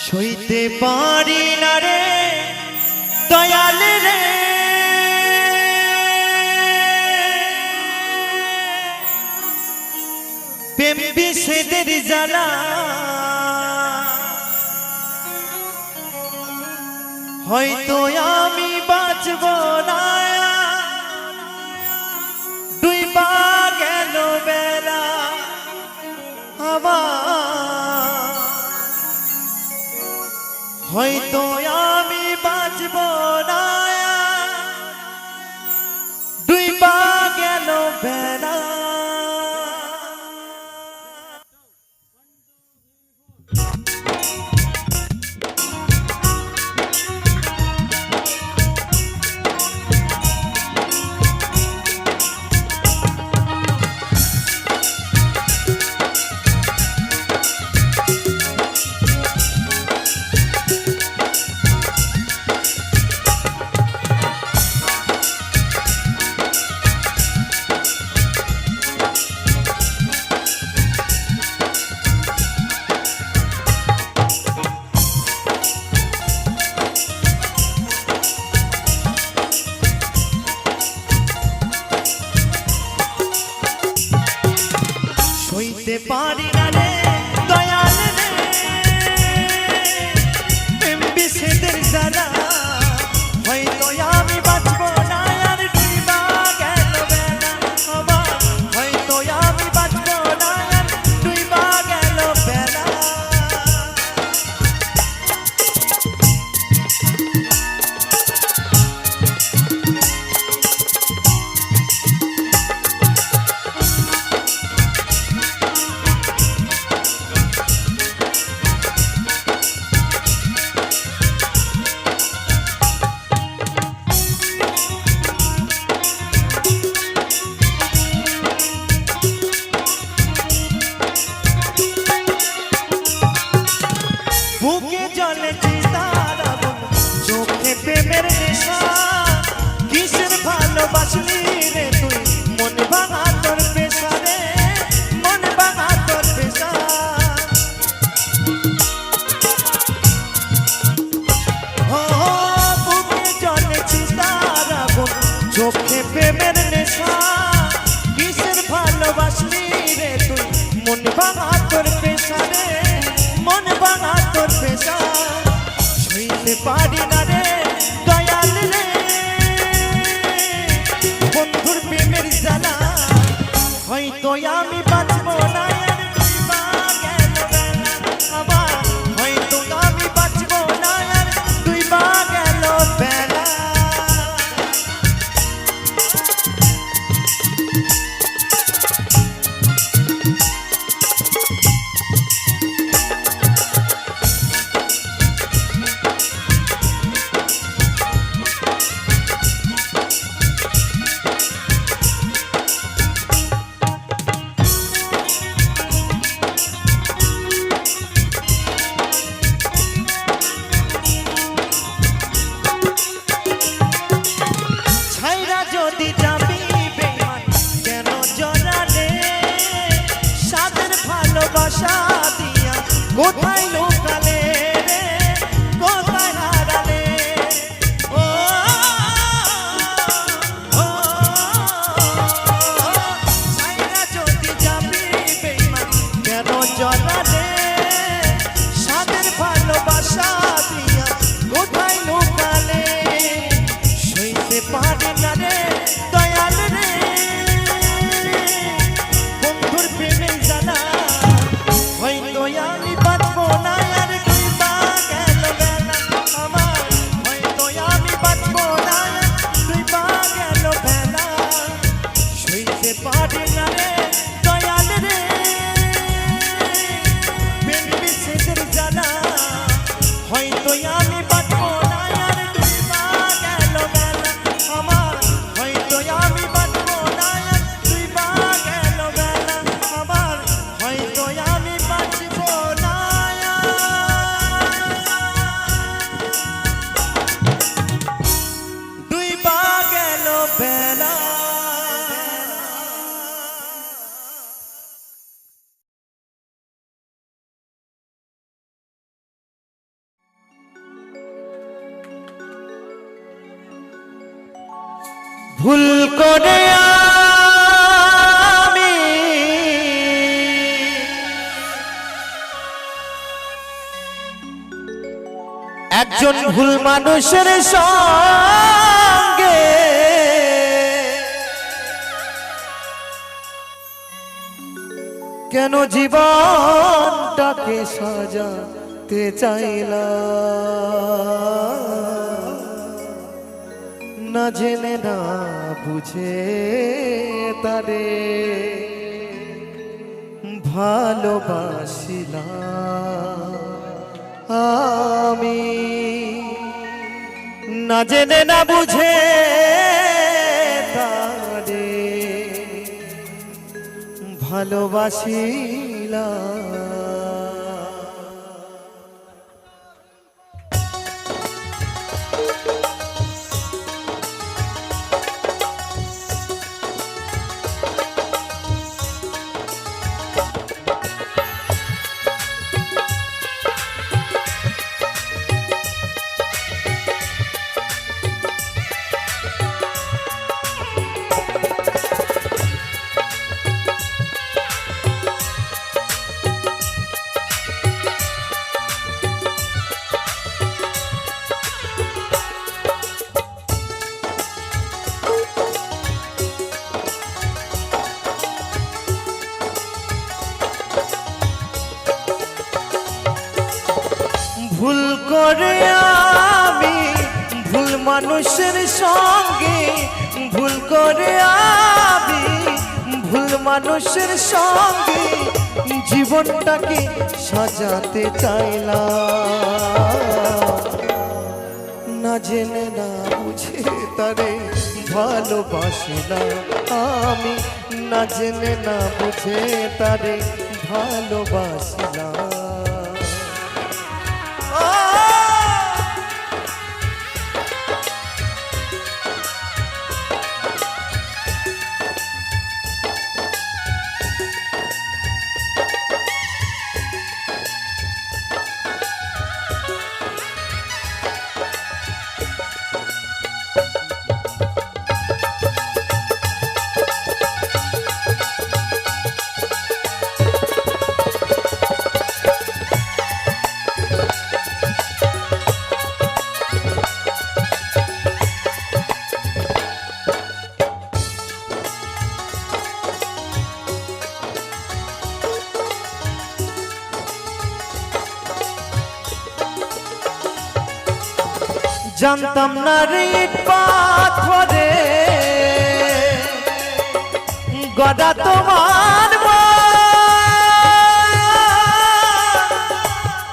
সইতে পারি না রে দয়াল রে, প্রেম বিষেদের জ্বালা হয়তো আমি বাঁচব না, ডুইবা গেল বেলা আমার, হয়তো আমি বাঁচব না, ডুইবা গেল বেলা। সইতে পারি না রে দয়াল রে, প্রেম বিষেদের জ্বালা হয়তো আমি বাঁচব না, আর ডুইবা গেল বেলা আমার, হয়তো আমি বাঁচব না, আর ডুইবা গেল বেলা। বুকে জলে চিতার আগুন, চোখে প্রেমের নেশা, কিসের ভালোবাসলি রে তুই, মন ভাঙা তোর পেশা রে, মন ভাঙা তোর পেশা। ও বুকে জলে চিতার আগুন, চোখে প্রেমের নেশা, কিসের ভালোবাসলি রে তুই, মন ভাঙা তোর পেশা রে, মন ভাঙা তোর পেশা। সইতে পারি না রে দয়াল রে, বন্ধুর প্রেমের জ্বালা হয়তো আমি বাঁচব না, আর ডুইবা গেল বেলা আমার, হয়তো আমি বাঁচব না, আর ডুইবা গেল বেলা। ভুল করে আমি একজন ভুল মানুষের সঙ্গে কেন জীবনটাকে সাজাতে চাইলাম না জেনে না বুঝে তারে ভালোবাসিলাম আমি না জেনে না বুঝে তারে ভালোবাসিলাম ভুল করে আমি ভুল মানুষের সঙ্গে ভুল করে আমি ভুল মানুষের সঙ্গে জীবনটাকে সাজাতে চাইলাম না জেনে না বুঝে তারে ভালোবাসিলাম আমি না জেনে না বুঝে তারে ভালোবাসিলাম জানতাম না রে পাথরে গড়া তোমার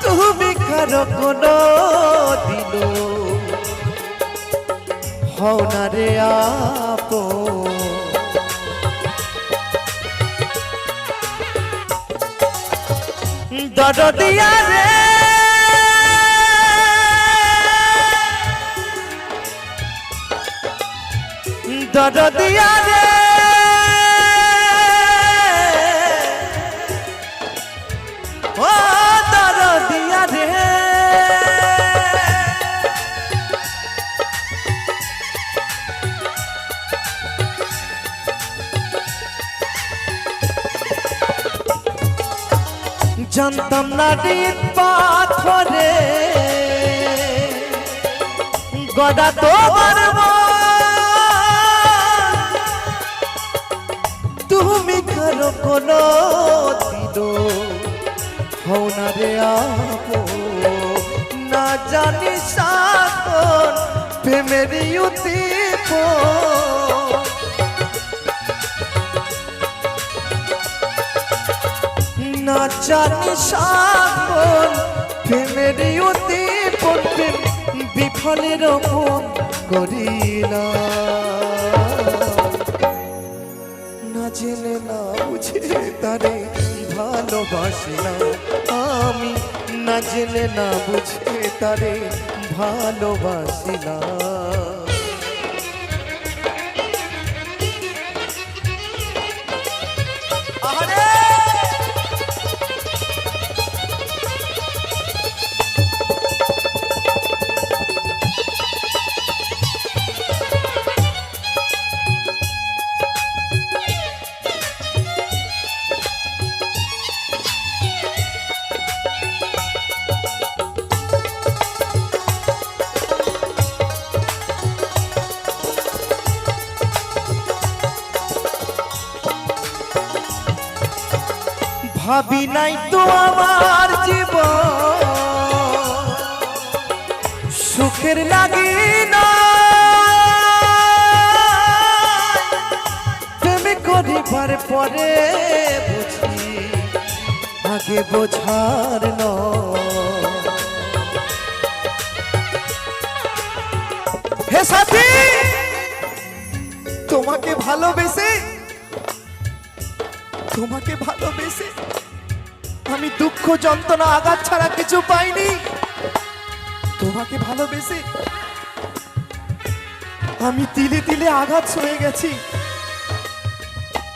তুমি কারো কোনো দিল হও না রে আপন দরদিয়া রে দরদিয়া রে ও দরদিয়া রে জানতাম না রে পাথরে গড়া তোমার তুমি কারো কোনো দিল হও না রে আপন না জানি সাধন প্রেমের উদ্দীপ না জানি সাধন প্রেমের উদ্দীপন বিফলের মন করিলাম না জেনে না বুঝে তারে ভালোবাসিলাম আমি না জেনে না বুঝে তারে ভালোবাসিলাম ভাবি নাই তো আমার জীবন সুখের লাগি না প্রেমে করিবার পরে বুঝি আগে বোঝার নয়। হে সাথী, তোমাকে ভালোবেসে আমি দুঃখ যন্ত্রণা আঘাত ছাড়া কিছু পাইনি। তোমাকে ভালোবেসে আমি তিলে তিলে আঘাত সয়ে গেছি।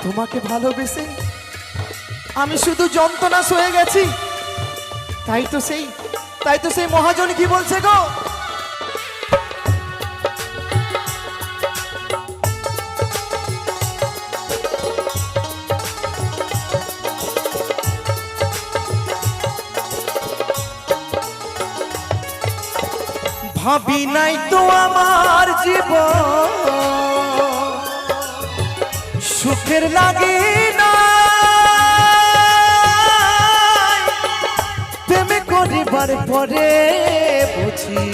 তোমাকে ভালোবেসে আমি শুধু যন্ত্রণা সয়ে গেছি। তাই তো সেই মহাজন কি বলছে গো, ভাবি নাই তো আমার জীবন সুখের লাগে না প্রেমে করিবার পরে বুঝি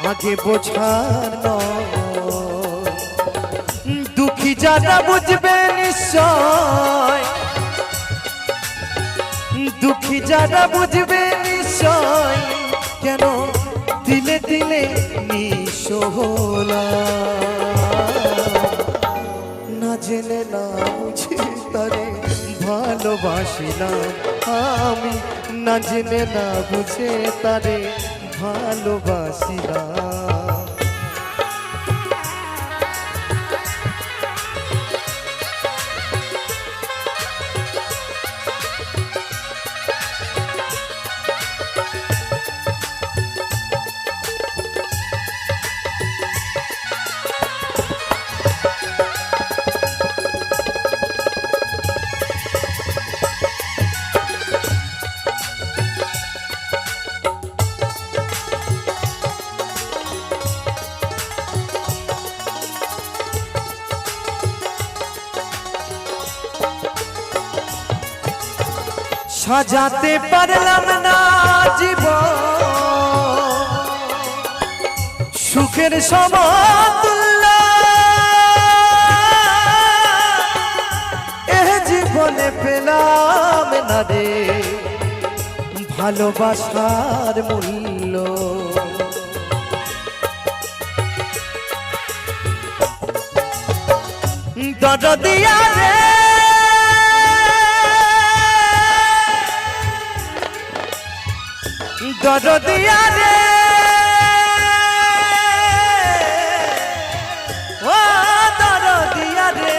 আগে বোঝার নয়। দুঃখী যারা বুঝবে নিশ্চয়, দুঃখী যারা বুঝবে নিশ্চয় কেন দিলে দিলে নিশোলা না জেনে না বুঝে তারে ভালোবাসিলাম আমি, না জেনে না বুঝে তারে ভালোবাসিলাম। সাজাতে পারলাম না জীবন সুখের সমতুল্য, এ জীবনে পেলাম না রে ভালোবাসার মূল্য। দরদিয়া রে দরদিয়া রে ও দরদিয়া রে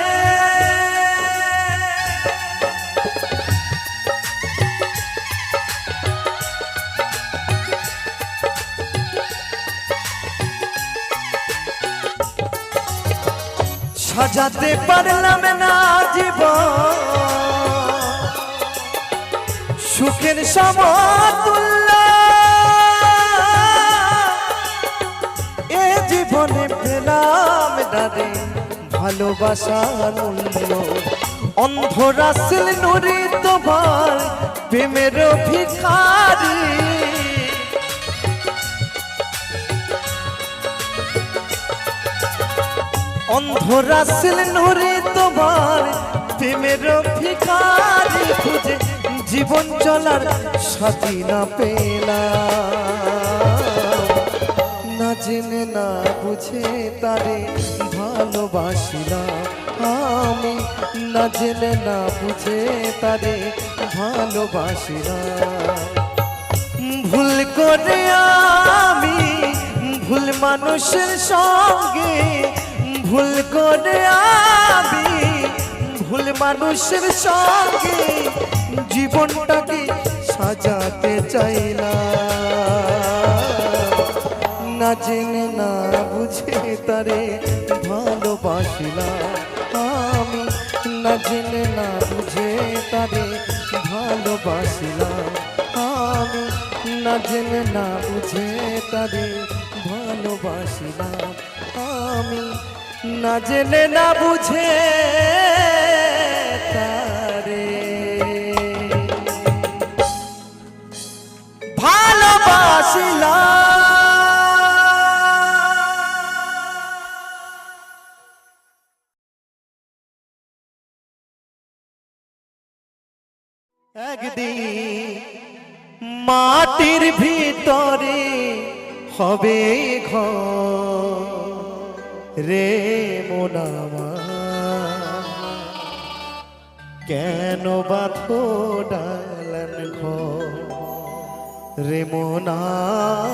সাজাতে পারলাম না জীবন সুখের সমতুল্য, এ জীবনে পেলাম না রে ভালোবাসার মূল্য। অন্ধ রাসেল নুরি তোমার প্রেমের ভিখারি, অন্ধ রাসেল নুরি তোমার প্রেমের ভিখারি, খুঁজে জীবন চলার সাথী না পেলাম, না জেনে না বুঝে তারে ভালোবাসিলাম আমি, না জেনে না বুঝে তারে ভালোবাসিলাম। ভুল করে আমি ভুল মানুষের সঙ্গে, ভুল করে আমি ভুল মানুষের সঙ্গে জীবনটাকে সাজাতে চাইলাম, না জেনে না বুঝে তারে ভালোবাসিলাম আমি, না জেনে না বুঝে তারে ভালোবাসিলাম আমি, না জেনে না বুঝে তারে ভালোবাসিলাম আমি, না জেনে না বুঝে তারে একদিন মাটির ভিতরে হবে ঘর রে মন আমার, কেন বাঁধো ডালান ঘর রে মন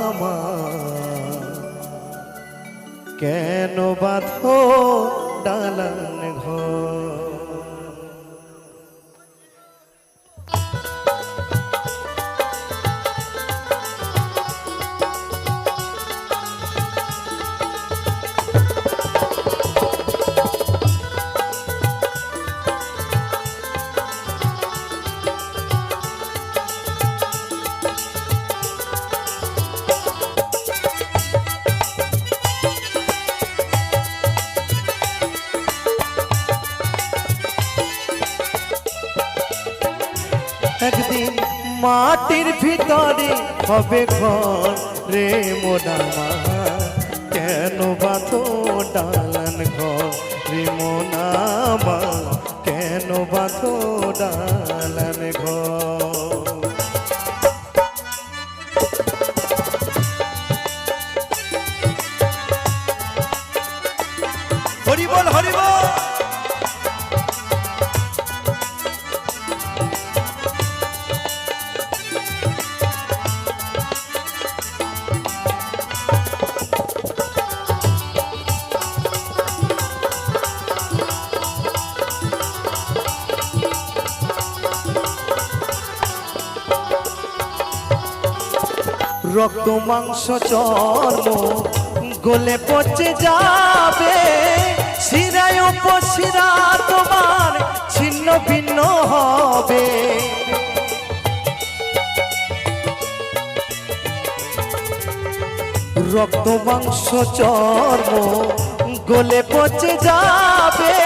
আমার, কেন বাঁধো ডালান ঘর। একদিন মাটির ভিতরে হবে ঘর রে মন আমার, কেন বাঁধো ডালান ঘর রে মন আমার, কেন বাঁধো ডালান ঘর। হরি বল হরি বল। রক্ত মাংস চর্ম গলে পচে যাবে, শিরায় উপশিরা তোমার ছিন্ন ভিন্ন হবে। রক্ত মাংস চর্ম গলে পচে যাবে,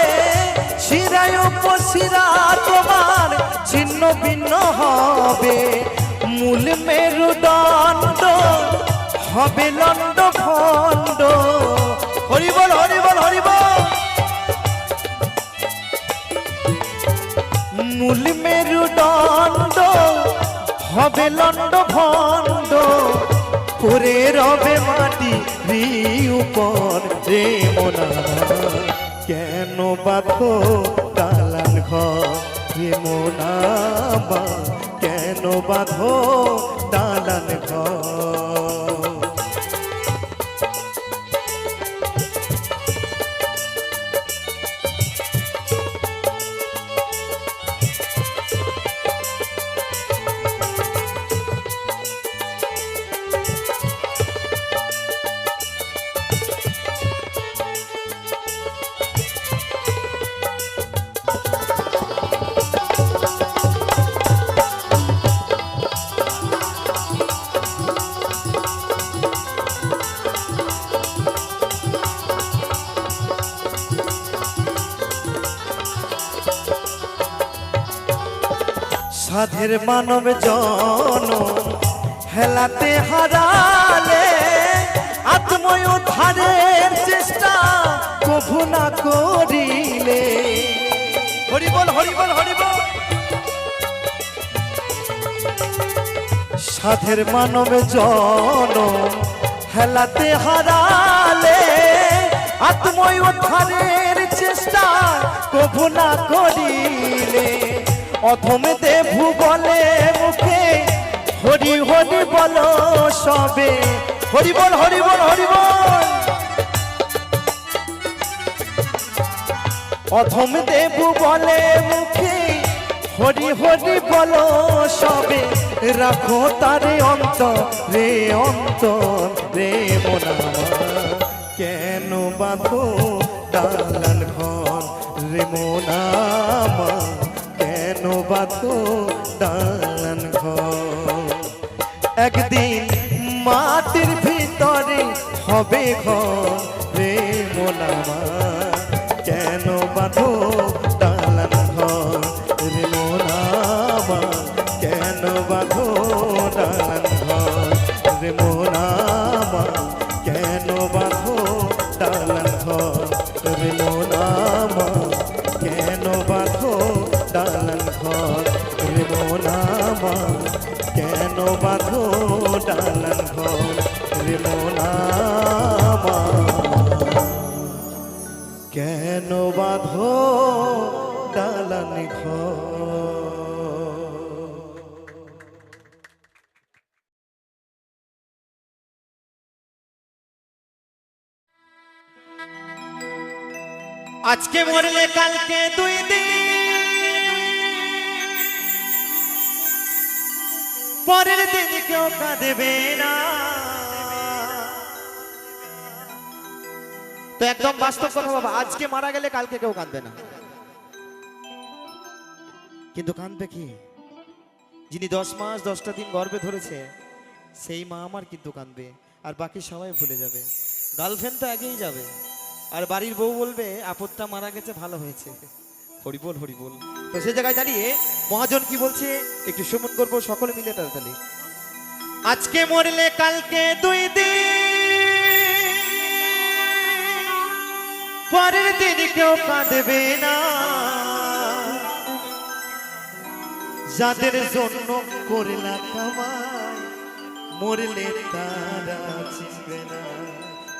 শিরায় উপশিরা তোমার ছিন্ন ভিন্ন হবে। মূল মেরুদণ্ড হবে লণ্ড ভণ্ড। হরি বল হরি বল হরি বল। মূল মেরুদণ্ড হবে লণ্ড ভণ্ড, পরে রবে মাটি উপর রে মন আমার, কেন বাঁধো ডালান ঘর রে মন আমার, কেন বাঁধো ডালান ঘর। সাধের মানব জন হেলাতে হারালে, আত্ময় উদ্ধারের চেষ্টা কভু না করিলে। হরি বল হরি বল হরি বল। সাধের মানব জন হেলাতে হারালে, আত্ময় উদ্ধারের চেষ্টা কভু না করিলে। অধম দেবু বলে মুখে হরি হরি বল সবে, হরি বল হরি বল হরি বল। অধম দেবু বলে মুখে হরি হরি বল সবে, রাখো তারে অন্তর রে মন আমার, কেন বাঁধো ডালান ঘর রে মন আমার, কেন বাঁধো ডালান ঘর। একদিন মাটির ভিতরে হবে ঘর রে মন আমার, কেন বাঁধো ডালান ঘর রে মন আমার, কেন বাঁধো ডালান ঘর রে মন আমার, কেন বাঁধো ডালান ঘর রে মন আমার, কেন বাঁধো ডালান ঘর রে মন। মোনামা কেন বাঁধো দালান ঘর। আজকে মরলে কালকে 2 দিন, পরের দিন কেউ কাঁদবে না। তো একদম বাস্তব কথা বাবা, আজকে মারা গেলে কালকে কেউ কাঁদবে না, কিন্তু কাঁদবে কি? যিনি 10 মাস 10টা দিন গর্ভে ধরেছে সেই মা আমার কিন্তু কাঁদবে, আর বাকি সবাই ভুলে যাবে। গার্লফ্রেন্ড তো আগেই যাবে, আর বাড়ির বউ বলবে আপদটা মারা গেছে, ভালো হয়েছে, হরিবোল হরিবোল। তো সে জায়গায় দাঁড়িয়ে মহাজন কি বলছে একটু শ্রবণ করবো সকলে মিলে তাড়াতাড়ি। আজকে মরলে কালকে 2 দিন, পরের দিন কেউ কাঁদবে না। যাদের জন্য করলা কামাই মরলে তারা চিনবে না।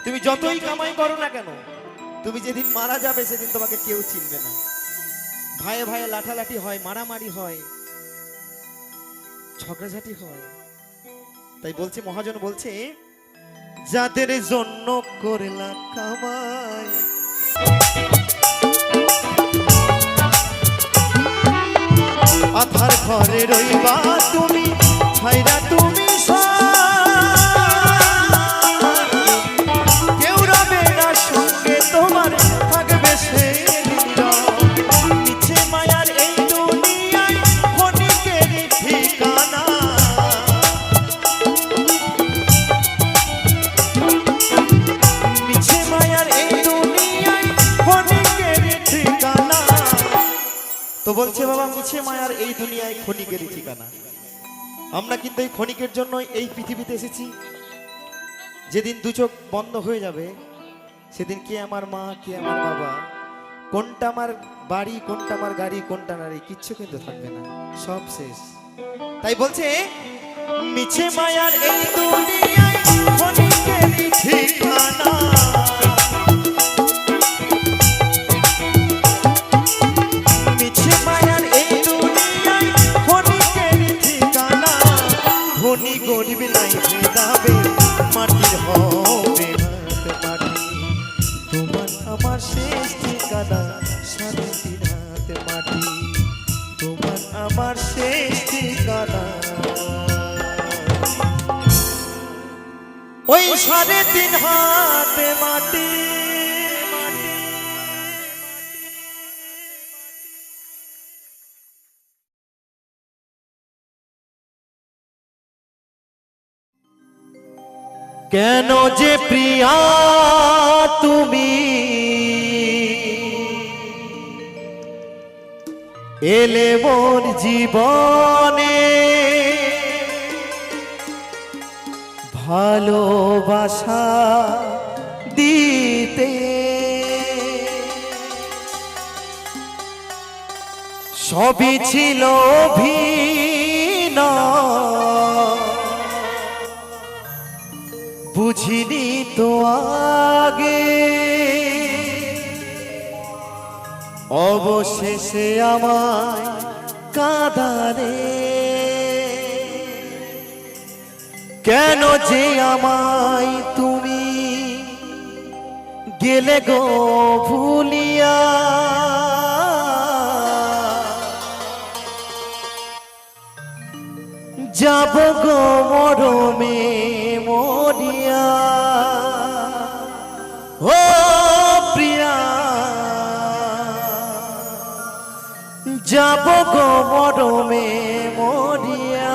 তুমি যতই কামাই করো না কেন, তুমি যেদিন মারা যাবে সেদিন তোমাকে কেউ চিনবে না। ভাইয়ে ভাইয়ে লাঠালাঠি হয়, মারামারি হয়, ঝগড়াঝাটি হয়। তাই বলছে মহাজন বলছে যাদের জন্য করলা কামাই আধার ঘরে রইবা তুমি, ছাইরা তুমি কেউ রবে না সঙ্গে তোমার, থাকবে সে মিছে মায়ার এই দুনিয়ায় ক্ষণিকের ঠিকানা। মিছে মায়ার এই দুনিয়ায় ক্ষণিকের ঠিকানা। তো বলছে বাবা মিছে মায়ার এই দুনিয়ায় ক্ষণিকের ঠিকানা। আমরা কিন্তু এই ক্ষণিকের জন্য এই পৃথিবীতে এসেছি। যেদিন 2 চোখ বন্ধ হয়ে যাবে সেদিন কে আমার মা কে আমার বাবা, কোনটা আমার বাড়ি কোনটা আমার গাড়ি কোনটা নারী কিচ্ছু কিন্তু থাকবে না, সব শেষ। তাই বলছে মিছে মায়ার এই দুনিয়ায় ক্ষণিকের ঠিকানা। মিছে মায়ার এই দুনিয়ায় ক্ষণিকের ঠিকানা। ধনী গরিব নাই ভেদাবে, মাটির হবে হাত মাটি। তোমার আমার শেষ ঠিকানা শান্তির হাত মাটি। তোমার আমার শেষ ঠিকানা ওই 3.5 হাত মাটি। কেন যে প্রিয়া তুমি এলে মোর জীবনে, ভালোবাসা দিতে সবই ছিল ভিন্ন, বুঝিনি তো আগে। অবশেষে আমায় কাঁদারে, কেন যে আমায় তুমি গেলে গো ভুলিয়া। যাব গো মরমে মরিয়া, ও প্রিয়া যাব গো মরমে মরিয়া।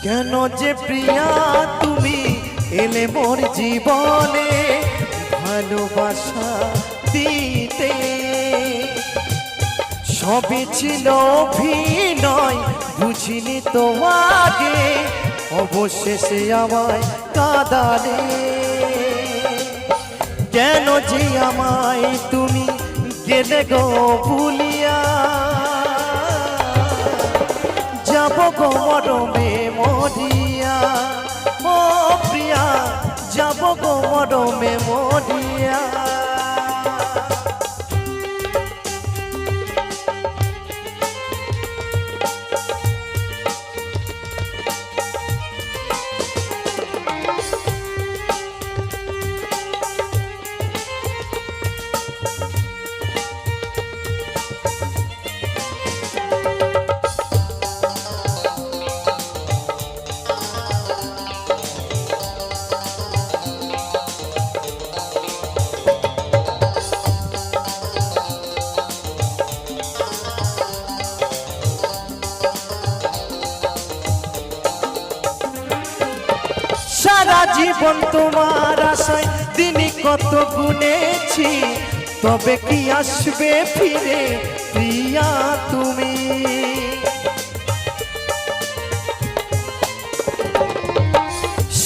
কেন যে প্রিয়া তুমি এলে মোর জীবনে ভালোবাসা দিতে, সবই ছিল অভিনয় বুঝিনি তো আগে, অবশেষে আমায় কাঁদালে। কেন যে আমায় তুমি গেলে গো ভুলিয়া, যাব গো মরমে মরিয়া, ও প্রিয়া যাব গো মরমে মরিয়া। সারা জীবন তোমার আশায় দিনই কত গুনেছি, তবে কি আসবে ফিরে প্রিয়া তুমি।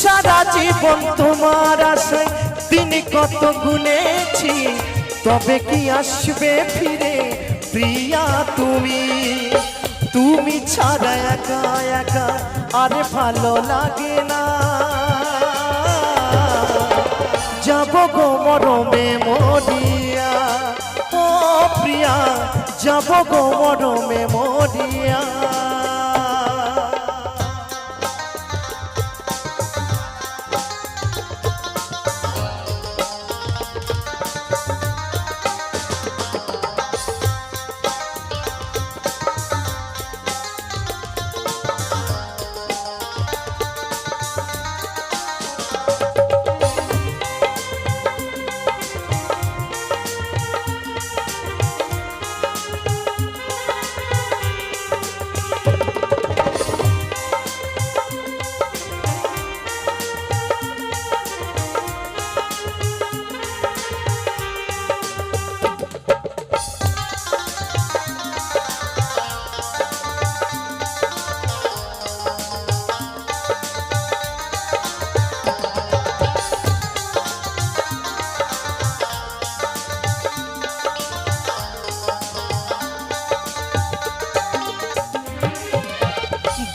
সারা জীবন তোমার আশায় দিনই কত গুনেছি, তবে কি আসবে ফিরে প্রিয়া তুমি। তুমি ছাড়া একা একা আরে ভালো লাগে না, যাব গো মরমে মরিয়া, ও প্রিয়া যাব গো মরমে মরিয়া।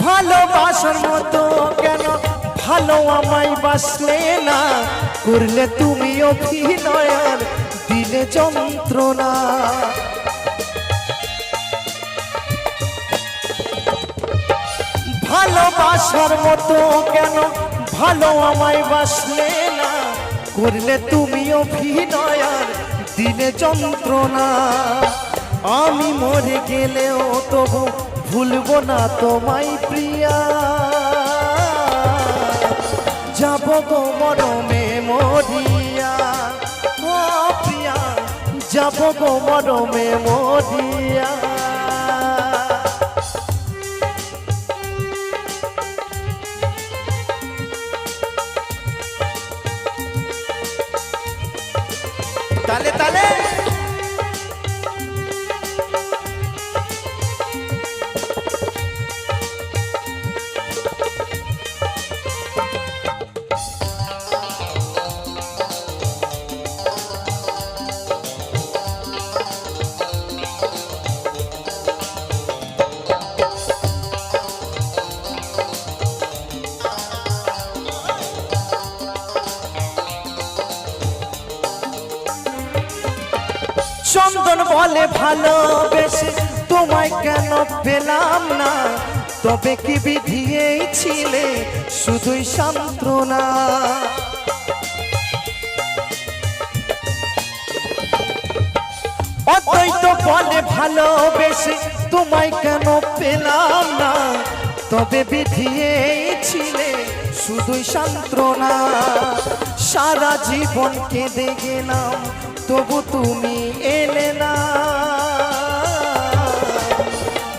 ভালোবাসার মতো কেন ভালো আমায় বাসলে না, করলে তুমি অভিনয় দিলে যন্ত্রণা। ভালোবাসার মতো কেন ভালো আমায় বাসলে না, করলে তুমি অভিনয় দিলে যন্ত্রণা। আমি মরে গেলেও তবু ভুলবো না তোমায় প্রিয়া, যাব গো মরমে মরিয়া, ও প্রিয়া যাব গো মরমে মরিয়া। তালে তালে চন্দন বলে ভালোবেসে তোমায় কেন পেলাম না, তবে কি বিধিয়েছিলে শুধুই সান্ত্বনা। অদ্বৈত বলে ভালোবেসে তোমায় কেন পেলাম না, তবে বিধিয়েছিলে শুধুই সান্ত্বনা। সারা জীবন কেঁদে গেলাম তবু তুমি এলে না,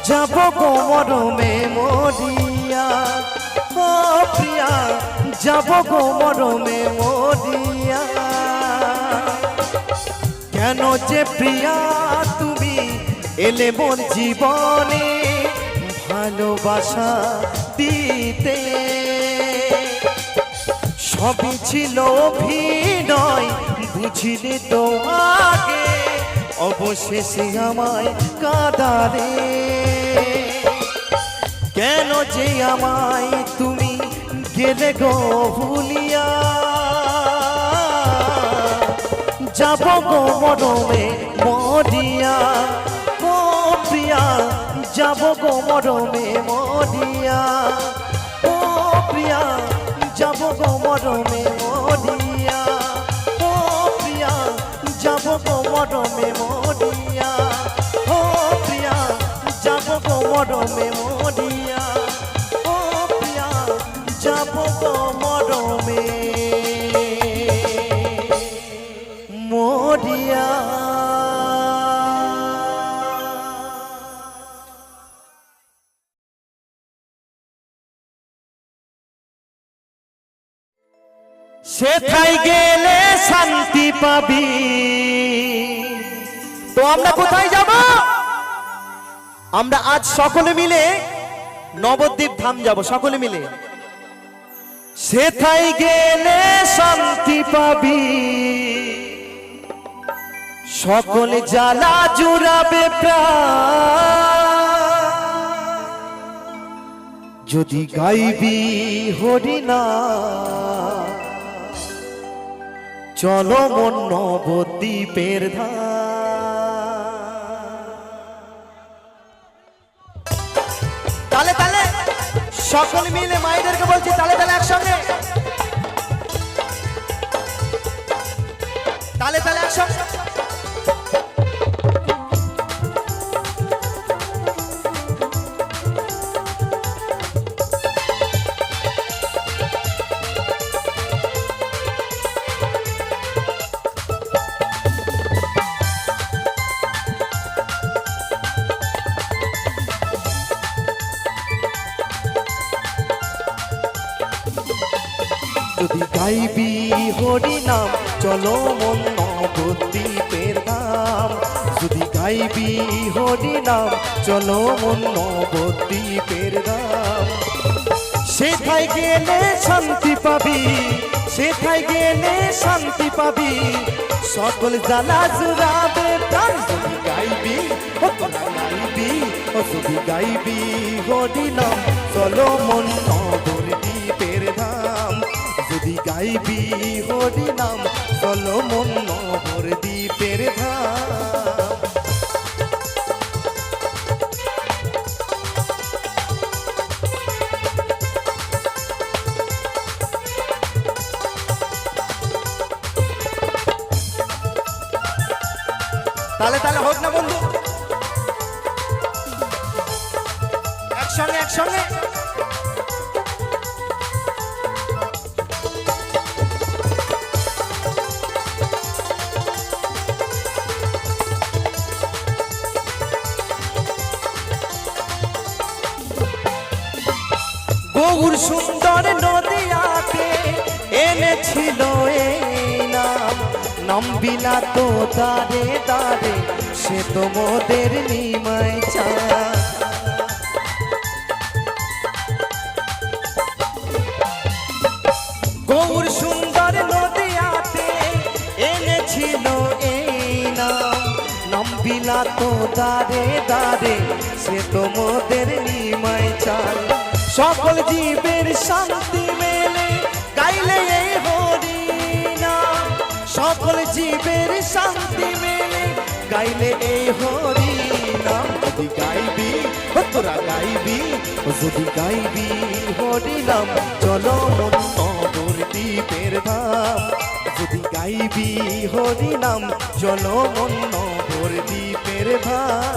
যাব গো মরমে মরিয়া, ও যাব গো মরমে মরিয়া। কেন যে প্রিয়া তুমি এলে মোর জীবনে ভালোবাসা দিতে, সবই ছিল অভিনয় বুঝিনি তো আগে, অবশেষে আমায় কাঁদারে। কেন যে আমায় তুমি গেলে গো ভুলিয়া, যাব গো মরমে মরিয়া। ও প্রিয়া যাব গো মরমে মরিয়া। ও প্রিয়া যাব গো মরমে মরিয়া। ও প্রিয়া যাব গো মরমে মরিয়া। ও প্রিয়া যাব গো মরমে মরিয়া। ও প্রিয়া যাব গো মরমে মরিয়া। সেথায় গেলে শান্তি পাবি। তো আমরা কোথায় যাব? আমরা আজ সকলে মিলে নবদ্বীপ ধাম যাব, সকলে মিলে। সেথায় গেলে শান্তি পাবি, সকলে জ্বালা জুড়াবে প্রাণ। যদি গাইবি হরিনাম, চলো মন নবদ্বীপের ধাম। তালে তালে সকল মিলে মায়েদেরকে বলছি, তালে তালে একসঙ্গে, তালে তালে একসঙ্গে। যদি গাইবি হরিনাম, চলো মন নবদ্বীপের ধাম। যদি গাইবি হরিনাম, চলো মন নবদ্বীপের ধাম। সেথায় গেলে শান্তি পাবি, সেথায় গেলে শান্তি পাবি, সকল জ্বালা জুড়াবে প্রাণ। যদি গাইবি ও তোরা গাইবি, ও যদি গাইবি হরিনাম, চলো মন নবদ্বীপের ধাম। যদি গাইবি হরিনাম, চলো মন নবদ্বীপের ধাম। তালে তালে হোক না বন্ধু, একসঙ্গে একসঙ্গে। গৌর সুন্দর নদিয়াতে এনেছিল এই নাম, নামবিলা তো দারে দারে, সে তো মোদের নিমাই চায়। গৌর সুন্দর নদিয়াতে এনেছিল এই নাম, নামবিলা তো দারে দারে, সে তো মোদের নিমাই চায়। সকল জীবের শান্তি মেলে গাইলে এই হরিনাম, সকল জীবের শান্তি মেলে গাইলে এই হরিনাম। যদি গাইবি ও তোরা গাইবি, ও যদি গাইবি হরিনাম, চলো মন নবদ্বীপের ধাম। যদি গাইবি হরিনাম, চলো মন নবদ্বীপের ধাম।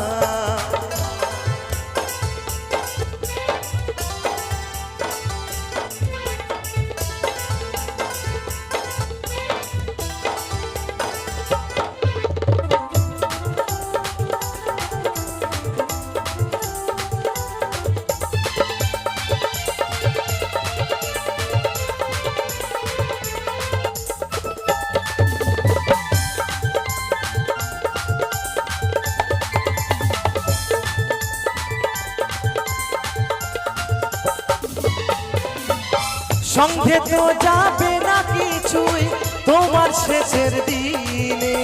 সঙ্গে তো যাবে না কিছুই তোমার শেষের দিনে,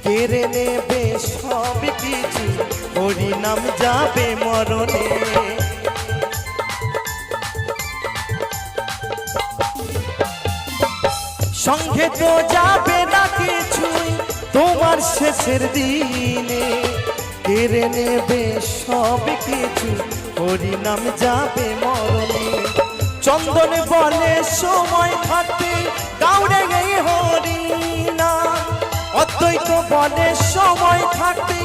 কেড়ে নেবে সব কিছু হরিনাম যাবে মরণে। সঙ্গে তো যাবে না কিছুই তোমার শেষের দিনে, কেড়ে নেবে সব কিছু হরিনাম যাবে মরণে। চন্দন বলে সময় থাকতে কাউরে এই হরিনাম, অদ্বৈত বলে সময় থাকতে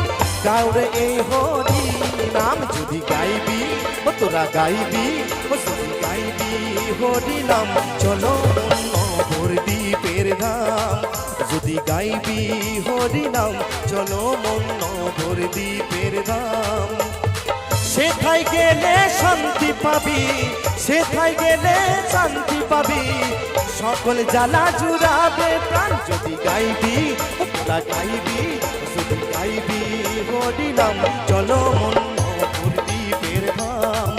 কাউরে এই হরিনাম। যদি গাইবি ও তোরা গাইবি, ও যদি গাইবি হরিনাম চলো মনোহর দ্বীপের ধাম। যদি গাইবি হরিনাম চলো মনোহর দ্বীপের ধাম। সেথায় গেলে শান্তি পাবি, সেথায় গেলে শান্তি পাবি, সকল জ্বালা জুড়াবে প্রাণ। যদি গাইবি তোরা গাইবি, যদি গাইবি হরিনাম চলো মনোহর দ্বীপের ধাম।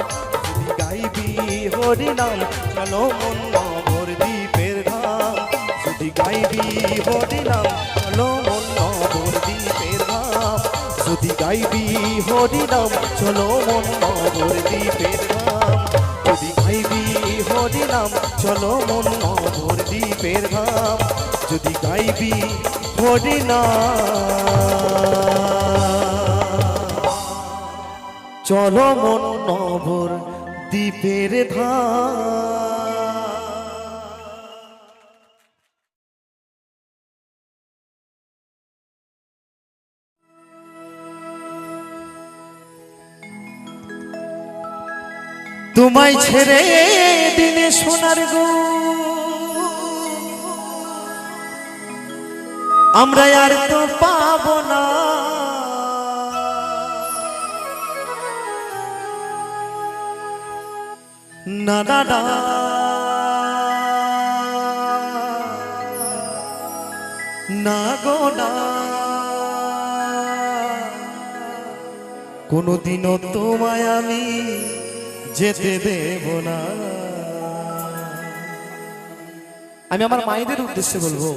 যদি গাইবি হরিনাম চলো মনোহর দ্বীপের ধাম। যদি গাইবি হরিনাম চলো মনোহর দ্বীপের ধাম। যদি গাইবি হরিনাম চলো মনোহর দ্বীপের ধাম। যদি গাইবি হরিনাম চলো মনোহর দ্বীপের ধাম। যদি গাইবি হরিনাম চলো মনোহর দ্বীপের ধাম। তোমায় ছেড়ে দিনে সোনার গো আমরা আর তো পাবো না। না না না না গো না, কোনোদিনও তোমায় আমি যেতে দেব না। আমি আমার মায়েদের উদ্দেশ্যে বলবো,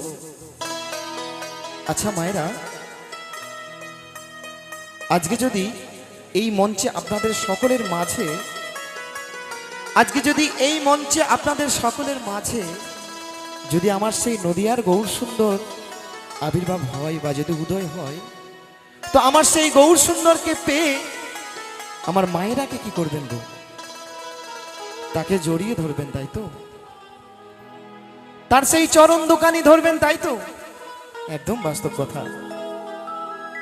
আচ্ছা মায়েরা, আজকে যদি এই মঞ্চে আপনাদের সকলের মাঝে, আজকে যদি এই মঞ্চে আপনাদের সকলের মাঝে যদি আমার সেই নদিয়ার গৌর সুন্দর আবির্ভাব হয় বা যদি উদয় হয়, তো আমার সেই গৌর সুন্দরকে পেয়ে আমার মায়েরাকে কি করবেন গো? তাকে জড়িয়ে ধরবেন, তাই তো? তার সেই চরণ দোকানি ধরবেন, তাই তো? একদম বাস্তব কথা।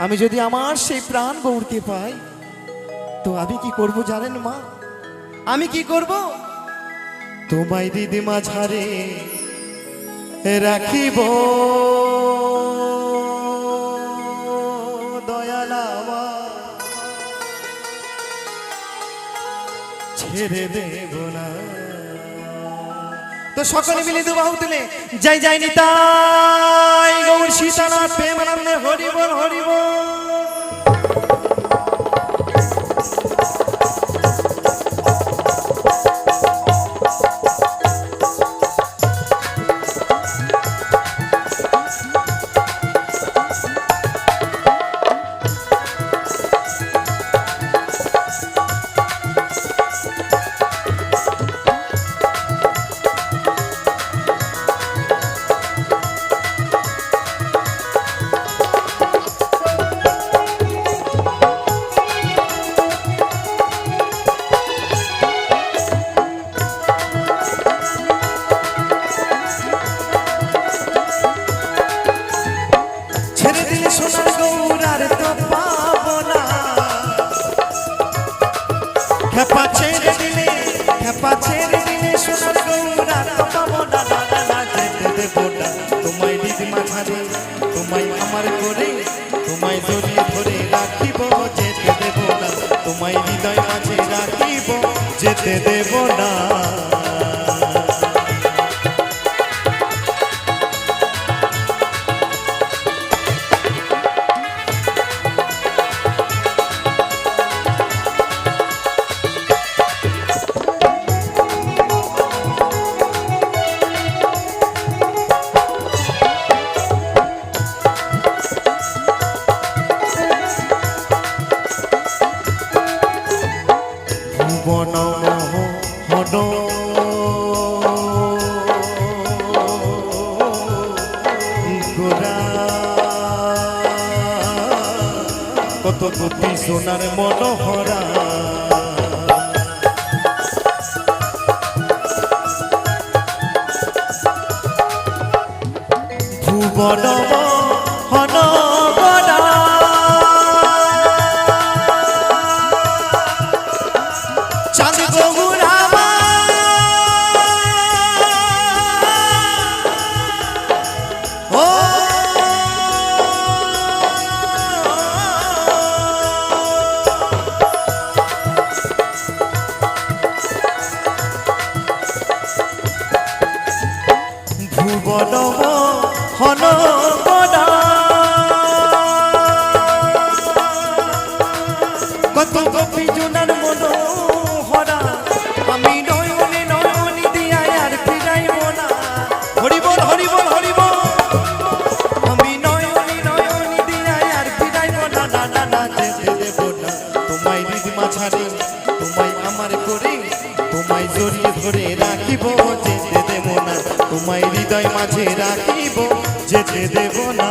আমি যদি আমার সেই প্রাণ গৌরকে পাই, তো আমি কি করব জানেন মা? আমি কি করব? তোমায় দিদিমা ঝাড়ে রাখিব দয়ালামা, ছেড়ে দেব না। তো সকলে মিলে দুবাহু তুলে যাই যাই নিতাই গৌর সীতানাথ প্রেমানন্দে হরি বল হরি বল। খেপা ছেড়ে দিলে সোনার গৌরা তো পাবো না, না না না যেতে দেবো না। তোমায় দিদিমা ঝাড়ে, তোমায় আমার করে, তোমায় জড়িয়ে ধরে রাখিব, যেতে দেবো না। তোমায় হৃদয় মাঝে রাখিব, যেতে দেবো না। গোপী সোনার মনোহরা ভুবন হনগরা চাঁদ গৌরামা ও ভুবন হনগরা কত গোপী জোনার মনোহরা আমি নয়নে নয়নি দিয়া আর ফিরাইব না হরি বল হরি বল হরি বল আমি নয়নে নয়নি দিয়া আর ফিরাইব না না না না যেতে দেব না তোমায় রিদিমা ছাড়ি তোমায় আমার করে তোমায় জড়িয়ে ধরে রাখিব যেতে দেব না তোমায় হৃদয় মাঝে রাখিব যেতে দেব না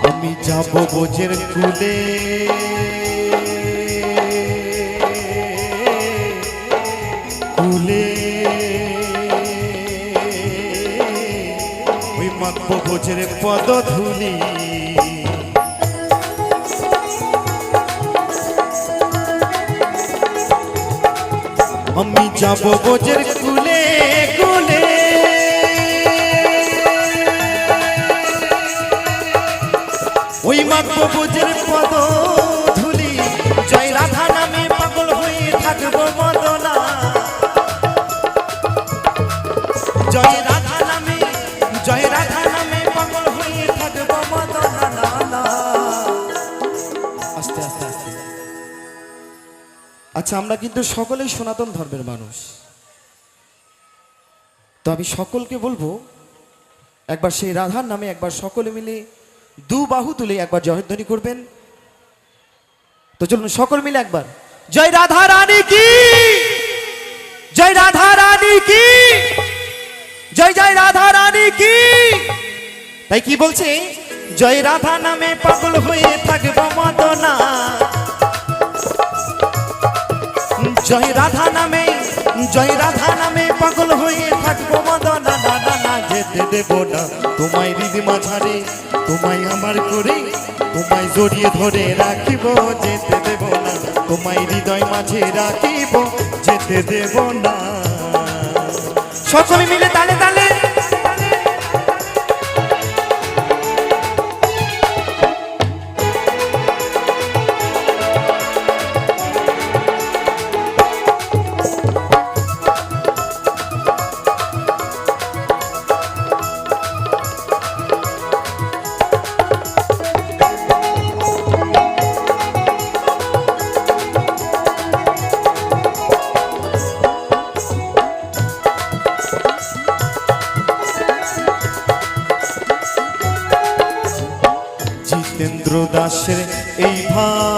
আমি যাব বোঝের কুলে কুলে ওই মাখব বোঝের পদ ধুলি আমি যাব বোঝের কুলে কুলে ওই মাত্র বোঝের পদ ধুলি জয় রাধা নামে পাগল হয়ে থাকবো মদনা জয় রাধা নামে পাগল হয়ে থাকবো মদনা না না আস্তে আস্তে আস্তে আচ্ছা আমরা কিন্তু সকলেই সনাতন ধর্মের মানুষ তো আমি সকলকে বলবো একবার সেই রাধার নামে একবার সকলে মিলে দু বাহু তুলে একবার জয়ধ্বনি করবেন তো চলুন সকল মিলে একবার জয় রাধা রানী কি জয় রাধা রানী কি জয় জয় রাধা রানী কি তাই কি বলছে জয় রাধা নামে পাগল হয়ে থাকবো মদনা জয় রাধা নামে পাগল হয়ে থাকবো মদনা না না না যেতে দেব না তোমায় রিদিমা ছাড়ে তোমায় আমার করে তোমায় জড়িয়ে ধরে রাখিব যেতে দেব না তোমায় হৃদয় মাঝে রাখিব যেতে দেব না সকলে মিলে তালে তালে জিতেন্দ্র দাসের এই ভাবনা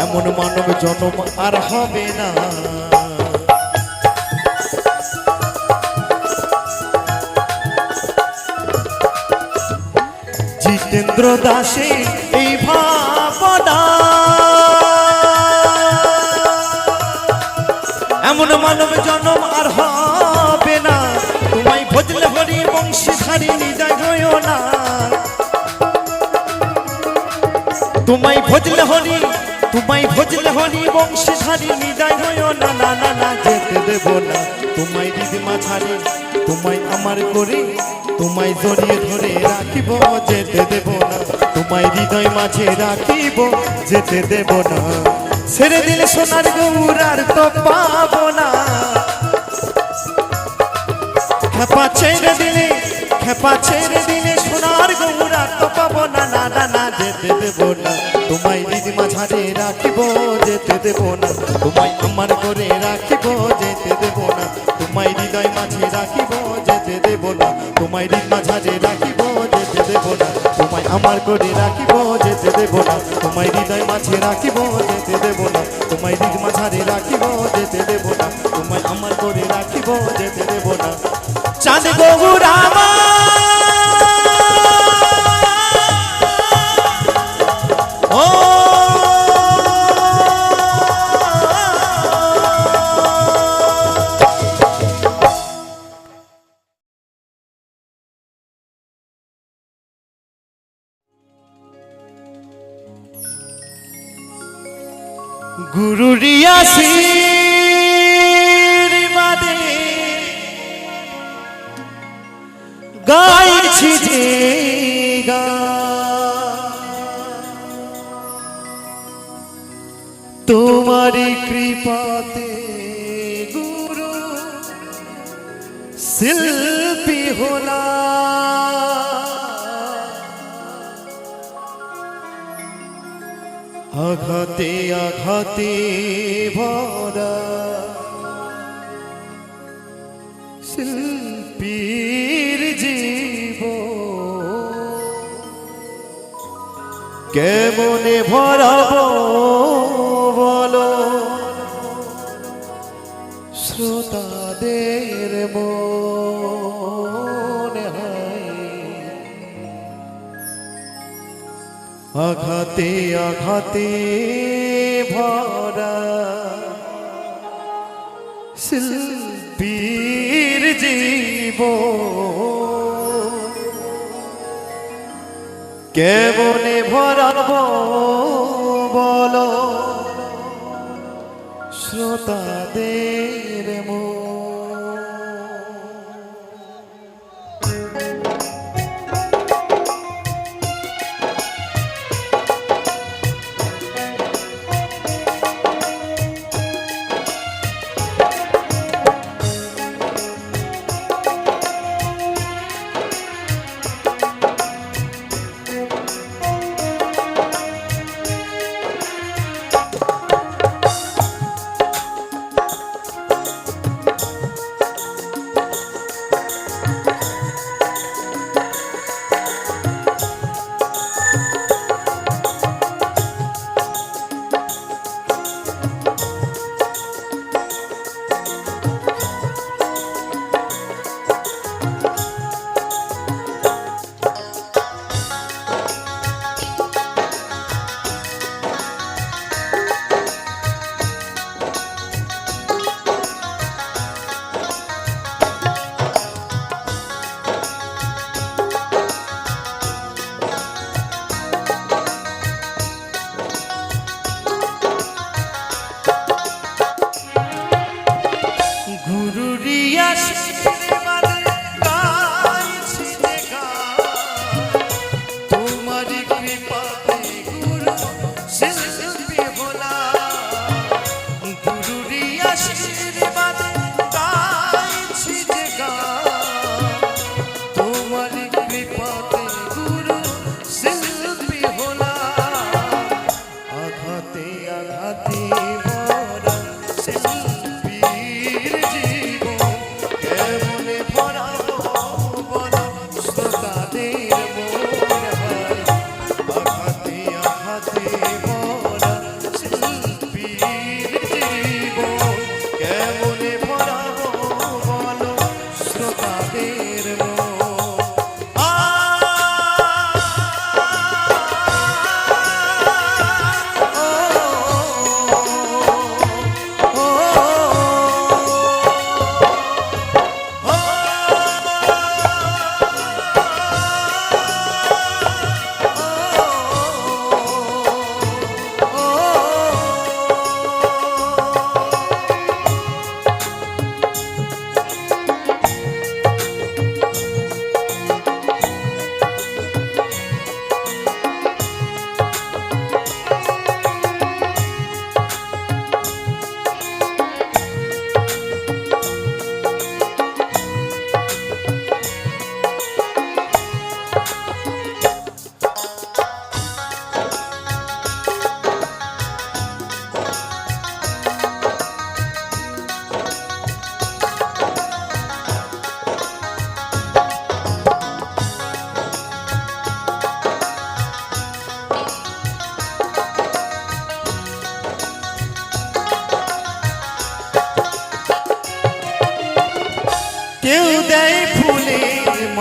এমন মানব জন্ম আর হবে না জিতেন্দ্র দাসের এই ভাবনা এমন মানব জন্ম আর হবে না তোমায় ভজলে হরি বংশীধারী নিদায় রয় না তোমায় ভজলে হরি বংশীধারী নিদায় রয় না না না না যেতে দেব না তোমায় রিদিমা ছাড়ি তোমায় আমার করে তোমায় জড়িয়ে ধরে রাখিব যেতে দেব না তোমায় হৃদয় মাঝে রাখিব যেতে দেব না ছেড়ে দিলে সোনার গৌরার তো পাবো না খেপা ছেড়ে দিলে খেপা ছেড়ে দিলে সোনার গৌরা তো পাবো না, না না না যেতে দেবো না তোমায় নিজ মাঝারে রাখিব, যেতে দেবো না তোমায় আমার করে রাখিব, যেতে দেবো না তোমায় হৃদয় মাঝে রাখিব, যেতে দেবো না তোমায় হৃদ মাঝারে রাখিব, যেতে দেবো না তোমায় আমার করে রাখিব, যেতে দেবো না তোমায় হৃদয় মাঝে রাখিব, যেতে দেবো না তোমায় হৃদ মাঝারে রাখিব, যেতে দেবো না তোমায় আমার করে রাখিব, যেতে দেবো না। চাঁদ গৌরা ও গুরুর আশীর্বাদে গাইছি যে তোমারি কৃপাতে গুরু শিল্পী হলা, আঘাতে আঘাতে ভরা শিল্পীর জীবন কেমনে ভরাবো বলো শ্রোতাদের মনে হয়, আঘাতে আঘাতে ভরা শিল্পীর জীবন কেমনে ভরাবো বলো শ্রোতাদের মন।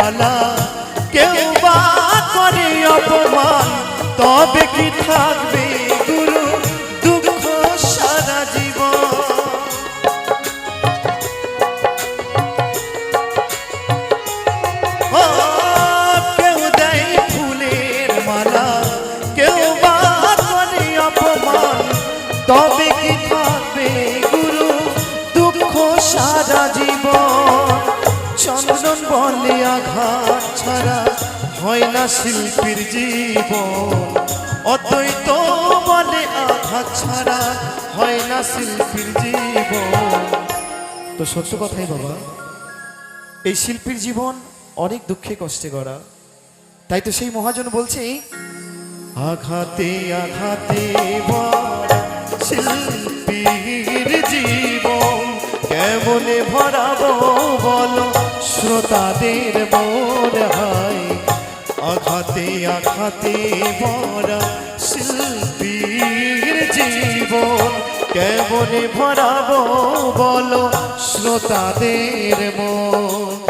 মালা কেউ বা করে অপমান তবে কি থাকবে গুরু দুঃখ সারা জীবন ও কেউ দেয় ফুলের মালা কেউ বা করে অপমান তবে কি থাকবে গুরু দুঃখ সারা জীবন চন্দন বলে আঘাত ছাড়া হয় না শিল্পীর জীবন অদ্বৈত বলে আঘাত ছাড়া হয় না শিল্পীর জীবন তো সত্য কথাই বাবা এই শিল্পীর জীবন অনেক দুঃখে কষ্টে গড়া তাই তো সেই মহাজন বলছে আঘাতে আঘাতে ভরা শিল্পীর জীবন কেমনে ভরাবো বলো শ্রোতাদের মন হয় আঘাতে আঘাতে ভরা শিল্পীর জীবন কেমনে ভরাবো বলো শ্রোতাদের মন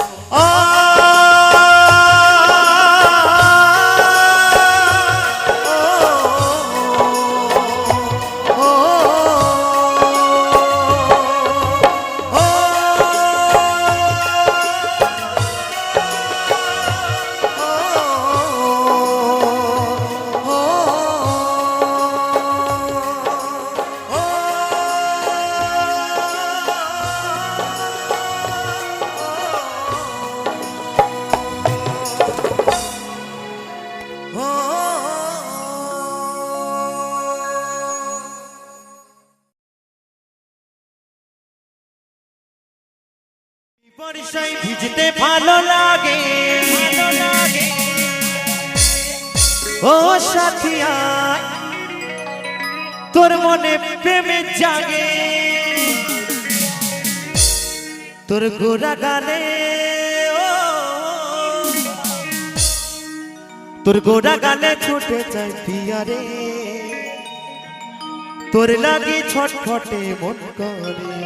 বর্ষায় ভিজতে ভালো লাগে ও সাথিয়া তোর মনে প্রেমে জাগে তোর গোরা গানে তোর গোরা গানে ছুটে চাই পিয়ারে তোর লাগি ছটফটে মন করে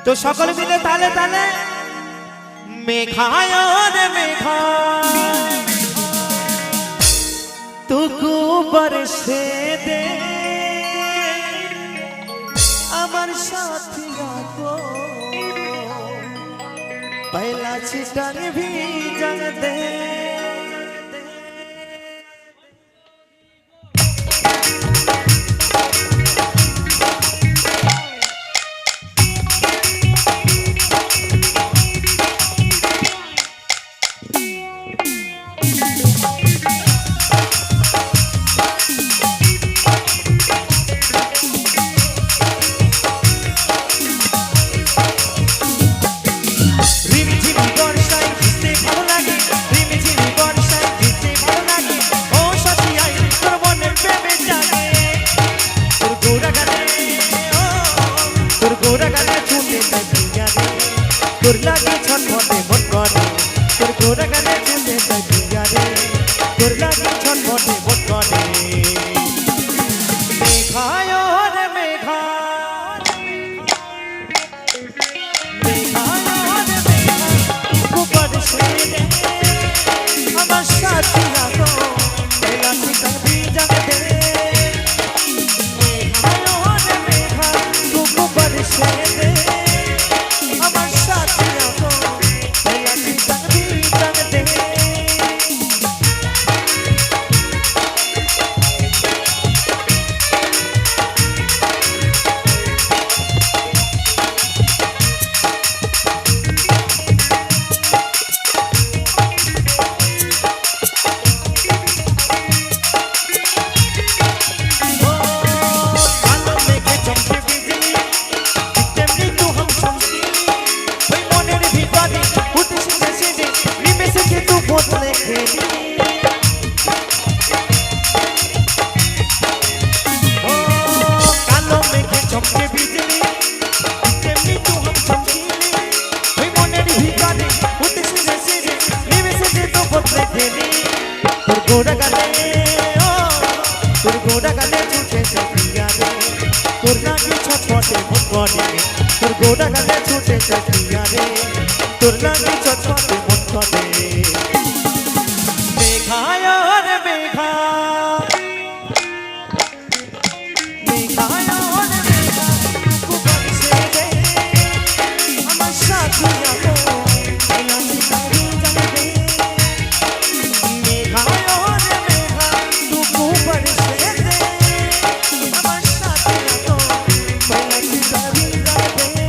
তো সকল মিলে তালে তালে মেঘায় রে মেঘা তুকু বরসে দে আমার সাথিয়া को पहला छिटन भी जग दे তোর লাগে ছটফটে মন করে তোর গোরা গানে চলে যায় পিয়ারে তোর লাগে ছটফটে মন করে মেঘায় রে মেঘা মেঘায় রে মেঘা কুকুর সে দে আমার সাথিয়া को तेला सिकन भी जग दे मेघाय रे मेघा कुकुर से दे गोरा गाले তোর গোরা গালে ছুটে যায় পিয়ারে তোর লাগি ছটফটে মন করে তোর গোরা গালে ছুটে যায় পিয়ারে তোর লাগে চটপটে মন করে মেঘায় রে মেঘা মেঘায় রে মেঘা টুকু বর্ষে দে আমার সাথী আমো নাচি তারি জানে মেঘায় রে মেঘা টুকু বর্ষে দে আমার সাথী আমো নাচি তারি জানে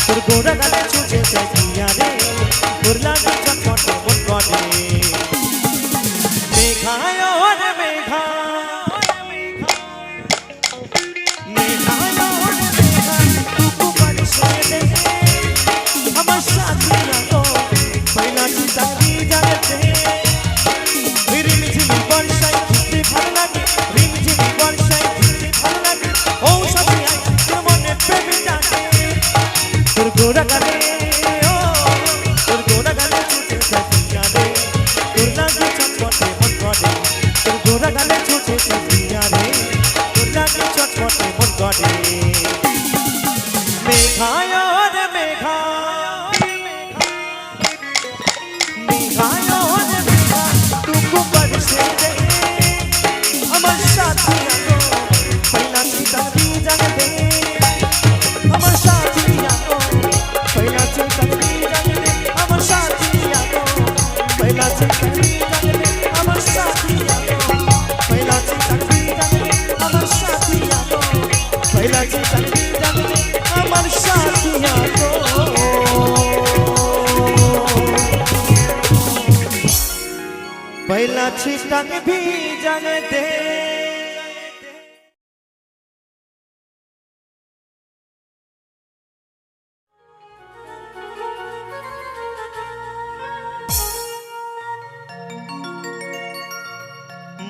তোর গোড়া গালে ছুটে চাইয়া রে তোর লাগে চটপটে মন করে মেঘায় রে মেঘা মেঘায় রে মেঘা টুকু বর্ষে দে আমার সাথী আগো নাচি তারি জানে রিমঝিমি বর্ষায় ঘুরতে ভালো লাগে রিমঝিমি বর্ষায় ঘুরতে ভালো লাগে ও সাথী আই তোর মনে প্রেমে জাগে তোর গোড়া গালে তোর গোড়া গালে ছুটে চাইয়া রে তোর লাগে চটপটে মন করে তোর গোড়া গালে ছুটে চাইয়া রে তোর লাগে চটপটে মন করে মেঘায় রে মেঘা মেঘায় রে মেঘা টুকু বর্ষে দে আমার সাথী আগো নাচি তারি জানে আমার সাথী আগো নাচি তারি জানে আমার সাথী আগো নাচি তারি জানে আমার সাথী আগো নাচি তারি জানে আমার সাথী আগো নাচি তারি জানে আমার সাথী আগো पहला छिटक भी जाने दे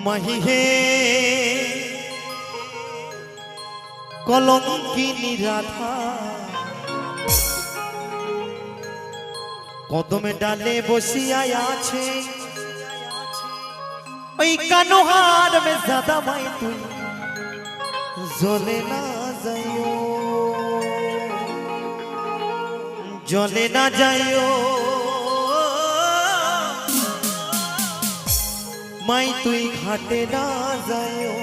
महिहे कलंकिनी राधा कदमे डाले बसिया आछे ওই কানোহার মে জাদা মাই তুই জ্বলে না যাইও জ্বলে না যাইও মাই তুই ঘাটে না যাইও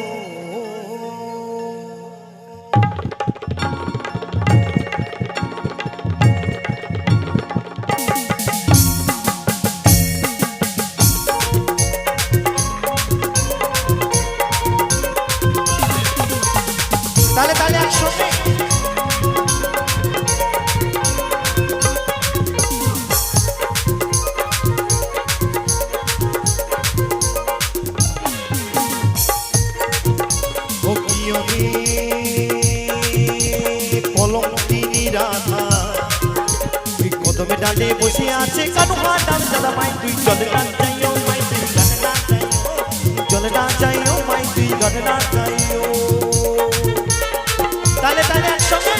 তালে তালে একসঙ্গে ও কিয়নে কলঙ্কিনী রাধা তুই কদমে ডালে বসে আছে কানোহার ডাল দাদা মাই তুই চলে না যাইও মাই তুই গানে না যাইও চলে না যাইও মাই তুই গানে না যাইও তালে তালে একসঙ্গে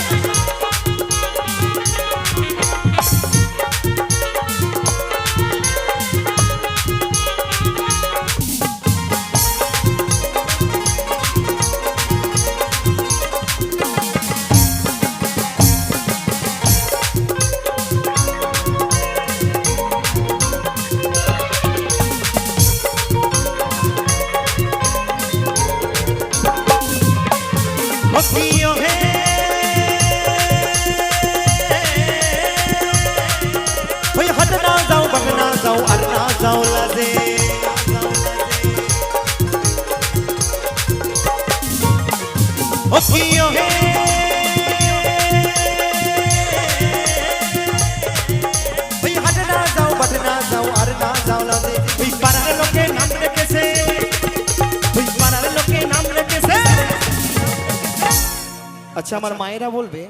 कियो है भाई हट ना जाओ बग ना जाओ अर ना जाओ लाजे ও কি হে ওই হাটে না যাও বাটে না যাও আর না যাও লাজে ওই পাড়ার লোকে নাম রেখেছে ওই পাড়ার লোকে নাম রেখেছে। আচ্ছা আমার মায়েরা বলবে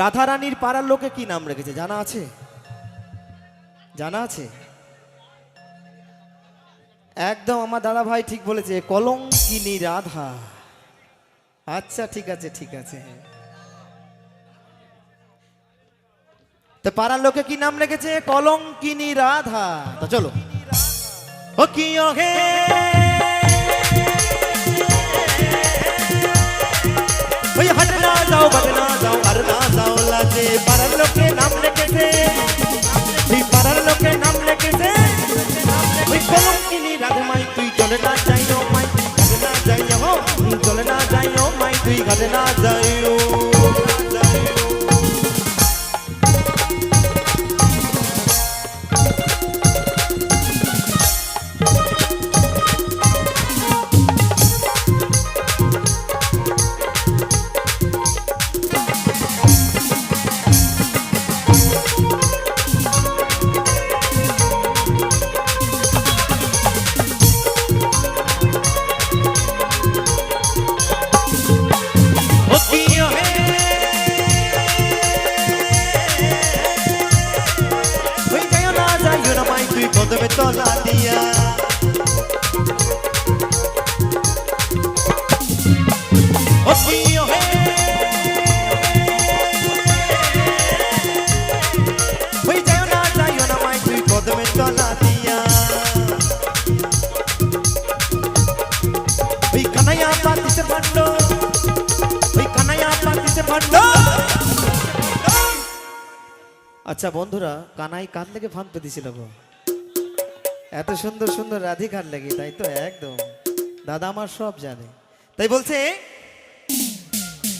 রাধা রানীর পাড়ার লোকে কি নাম রেখেছে জানা আছে? জানা আছে? একদম আমার দাদা ভাই ঠিক বলেছে, কলঙ্কিনী রাধা। আচ্ছা ঠিক আছে ঠিক আছে। তো পাড়ার লোকে কি নাম রেখেছে? কলঙ্কিনী রাধা। তো চলো ও কি হে ওই হাটে না যাও বাটে না যাও আর না যাও লাজে পাড়ার লোকে নাম রেখেছে ওই পাড়ার লোকে নাম রেখেছে ওই কলঙ্কিনী রাধা মাই তুই চলে না যাইও মাই ঘাটে না যাইও চলে না যাইও মাই তুই ঘাটে না যাইও। কদমে তলা দিয়া ও কি হে ওই যাইও না মাই তুই কদমে তলা দিয়া ওই কানাইয়া পাতিছে ভান্ড ওই কানাইয়া পাতিছে ভান্ড। আচ্ছা বন্ধুরা কানাই কান থেকে ফান পেতেছিল গো, এত সুন্দর সুন্দর রাধিকার লাগে তাই তো একদম দাদা আমার সব জানে তাই বলছে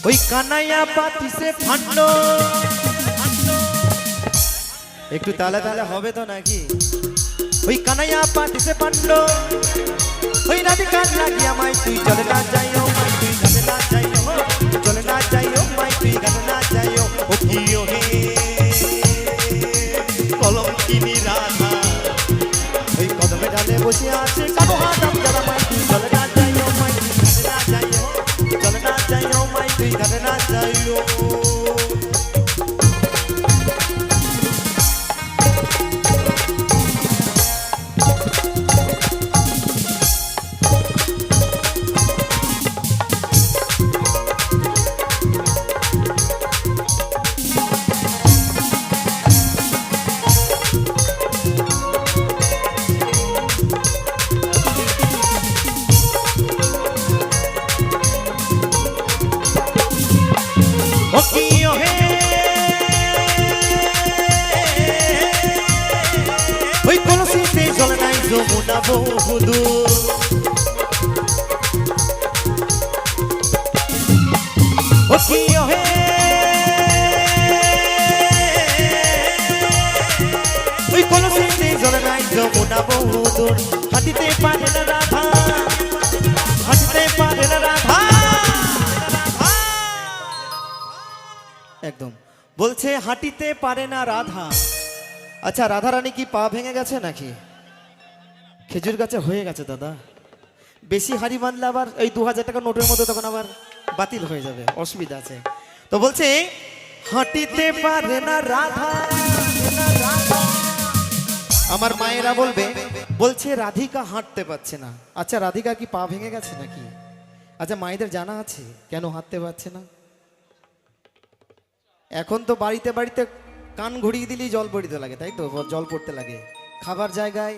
ওই কানাইয়া পাতিছে ফান্ড। একটু তালে তালে হবে তো নাকি? ওই কানাইয়া পাতিছে ফান্ড ওই রাধিকার লাগিয়া মাই তুই চলে না যাইও মাই তুই ঘাটে না যাইও চলে না যাইও মাই তুই ঘাটে না যাইও। ও কি হে কলঙ্কিনী রাধা ওই কদমে ডালে বসে আছে কালো হাতাম যারা মাই তুই চলে না যাইও মাই তুই ঘাটে না যাইও চলে না যাইও মাই তুই ঘাটে না যাইও। ওই কলসিতে জল নাই যমুনা বহুদূর ও কি হে ওই কলসিতে জল নাই যমুনা বহুদূর হাঁটিতে পারে না রাধা হাঁটিতে পারে না রাধা। একদম বলছে হাঁটিতে পারে না রাধা। আচ্ছা রাধা রানী কি পা ভেঙে গেছে নাকি? খেজুর গাছে হয়ে গেছে দাদা, বেশি হাড়ি বাঁধলে আবার এই 2000 টাকা নোটের মতো তখন আবার বাতিল হয়ে যাবে, অসুবিধা আছে। তো বলছে হাঁটিতে পারে না রাধা। আমার মায়েরা বলবে বলছে রাধিকা হাঁটতে পারছে না। আচ্ছা রাধিকা কি পা ভেঙে গেছে নাকি? আচ্ছা মায়েদের জানা আছে কেন হাঁটতে পারছে না? এখন তো বাড়িতে বাড়িতে কান ঘুরিয়ে দিলেই জল পড়তে লাগে তাই তো, জল পড়তে লাগে খাবার জায়গায়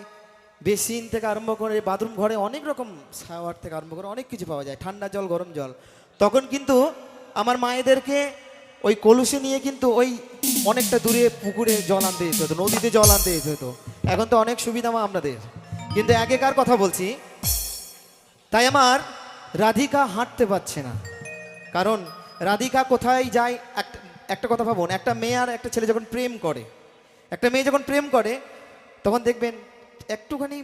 বেসিন থেকে আরম্ভ করে বাথরুম ঘরে অনেক রকম শাওয়ার থেকে আরম্ভ করে অনেক কিছু পাওয়া যায়, ঠান্ডা জল গরম জল। তখন কিন্তু আমার মায়েদেরকে ওই কলসি নিয়ে কিন্তু ওই অনেকটা দূরে পুকুরে জল আনতে যেতে হতো, নদীতে জল আনতে যেতে হতো। এখন তো অনেক সুবিধা আমাদের, কিন্তু আগেকার কথা বলছি। তাই আমার রাধিকা হাঁটতে পারছে না, কারণ রাধিকা কোথায় যায়। একটা কথা ভাবুন, একটা মেয়ে আর একটা ছেলে যখন প্রেম করে, একটা মেয়ে যখন প্রেম করে তখন দেখবেন একটুখানি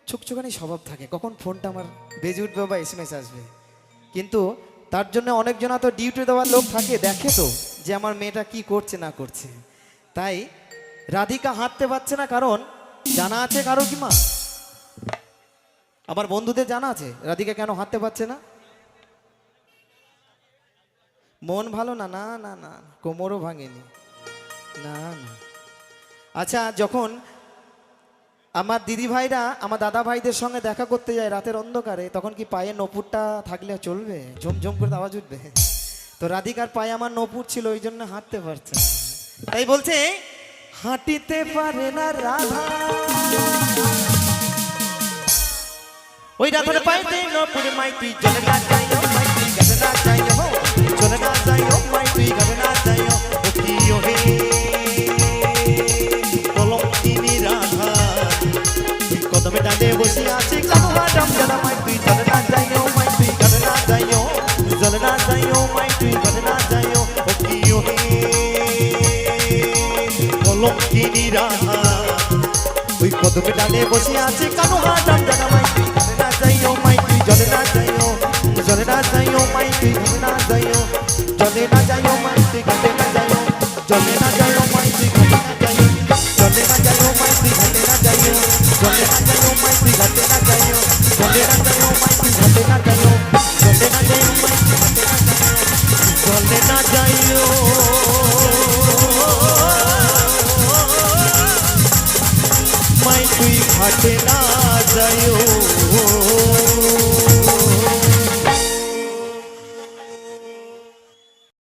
ছুকছুকানি স্বভাব থাকে, কখন ফোনটা আমার বেজে উঠবে বা SMS আসবে। কিন্তু তার জন্য অনেকজনা তো ডিউটি দেওয়ার লোক থাকে, দেখে তো যে আমার মেয়েটা কি করছে না করছে। তাই রাধিকা হাঁটতে পারছে না, কারণ জানা আছে কারো কি মা? আমার বন্ধুদের জানা আছে রাধিকা কেন হাঁটতে পারছে না? মন ভালো না? না না না, কোমরও ভাঙেনি, না না। আচ্ছা, যখন আমার দিদি ভাইরা আমার দাদা ভাইদের সঙ্গে দেখা করতে যায় রাতের অন্ধকারে, তখন কি পায়ে নপুরটা থাকলে চলবে? ঝুমঝুম করে আওয়াজ উঠবে। তো রাধিকার পায়ে আমার নপুর ছিল, ওই জন্য হাঁটতে পারছে না। তাই বলছে হাঁটিতে পারে না রাধা, ওই রাধার পাইতে নপুর মাই তুই চলে না যাইও, মাই তুই গেলে না যাইও, চলে না যাইও, মাই তুই গেলে না যাইও। ও কি হে কলঙ্কিনী রাধা, কদমে ডালে বসে আছে কালো হাডম জানা, মাই তুই চলে না যাইও, মাই তুই গেলে না যাইও, চলে না যাইও, মাই তুই গেলে না যাইও। ও কি হে কলঙ্কিনী রাধা, ওই কদমে ডালে বসে আছে কালো হাডম জানা, মাই তুই গেলে না যাইও, মাই তুই চলে না যাইও, চলে না যাইও, মাই তুই গেলে না যাইও, চলে না যাইও, মাই তুই গেলে না যাইও, চলে না যাইও, মাই তুই গেলে না যাইও, চলে না যাইও, মাই তুই গেলে না যাইও, চলে না যাইও, মাই তুই গেলে না যাইও, চলে না যাইও, মাই তুই গেলে না যাইও, চলে না যাইও, মাই তুই গেলে না যাইও, চলে না যাইও, মাই তুই ঘাটে না যাইও।